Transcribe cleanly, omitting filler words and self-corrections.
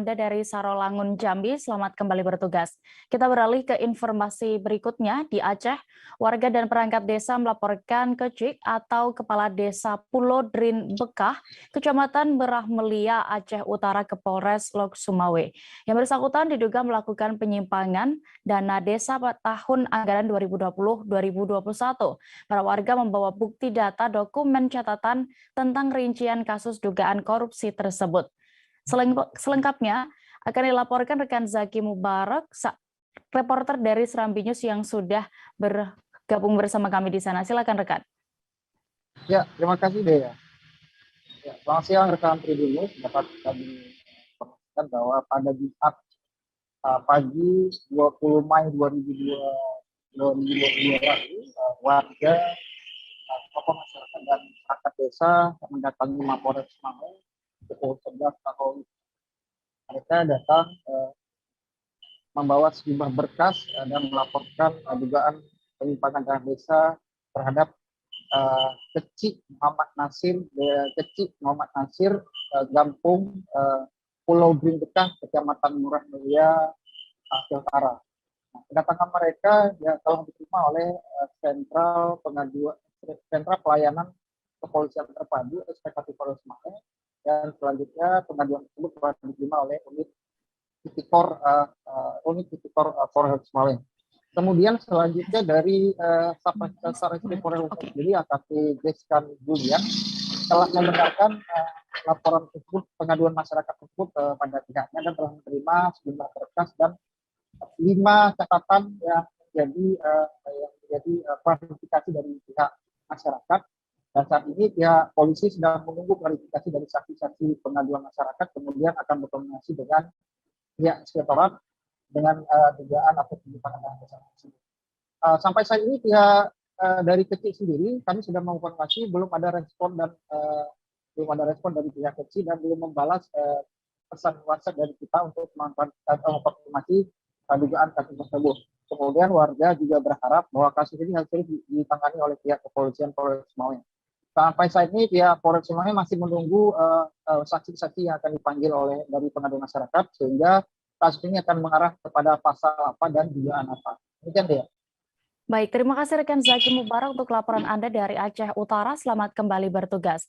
Anda dari Sarolangun, Jambi. Selamat kembali bertugas. Kita beralih ke informasi berikutnya. Di Aceh, warga dan perangkat desa melaporkan Kecik atau Kepala Desa Pulo Drin Bekah, Kecamatan Berah Melia, Aceh Utara ke Polres Lok Sumawe. Yang bersangkutan diduga melakukan penyimpangan dana desa pada tahun anggaran 2020-2021. Para warga membawa bukti data dokumen catatan tentang rincian kasus dugaan korupsi tersebut. Selengkapnya akan dilaporkan rekan Zaki Mubarak, reporter dari Serambi News yang sudah bergabung bersama kami di sana. Silakan rekan. Ya, terima kasih Dea. Ya, selamat siang rekan Tribun News. Dapat kami informasikan bahwa pada Jumat pagi 20 Mei 2022 lalu, warga, tokoh masyarakat dan perangkat desa mendatangi Mapolres Semarang pukul 11 tahun. Mereka datang membawa sejumlah berkas dan melaporkan dugaan penyimpangan dana desa terhadap Kecik Muhammad Nasir, Gampung Pulau Drin Bekah, Kecamatan Berah Melia, Aceh Utara. Nah, kedatangan mereka ya telah diterima oleh Sentra Pelayanan Kepolisian Terpadu SPKT Polres Semarang, dan selanjutnya pengaduan tersebut telah diterima oleh unit Tipikor Polres Semarang. Kemudian selanjutnya dari Satreskrim Polres sendiri, AKP Deskan Julian, telah membenarkan laporan tersebut, pengaduan masyarakat tersebut pada pihaknya, dan telah menerima sejumlah berkas dan 5 catatan yang menjadi klarifikasi dari pihak masyarakat. Dan saat ini pihak polisi sedang menunggu klarifikasi dari saksi-saksi pengaduan masyarakat, kemudian akan berkoordinasi dengan pihak inspektorat dengan dugaan atau penyimpangan dana desa tersebut. Sampai saat ini pihak dari Kecik sendiri kami sudah mengonfirmasi belum ada respon dari pihak Kecik dan belum membalas pesan WhatsApp dari kita untuk mengonfirmasi dugaan kasus tersebut. Kemudian warga juga berharap bahwa kasus ini harus ditangani oleh pihak kepolisian Polres Semarang. Sampai saat ini pihak Polres Semarang masih menunggu saksi-saksi yang akan dipanggil dari pengaduan masyarakat, sehingga kasus ini akan mengarah kepada pasal apa dan dugaan apa. Demikian dia. Baik, terima kasih rekan Zaki Mubarak untuk laporan Anda dari Aceh Utara. Selamat kembali bertugas.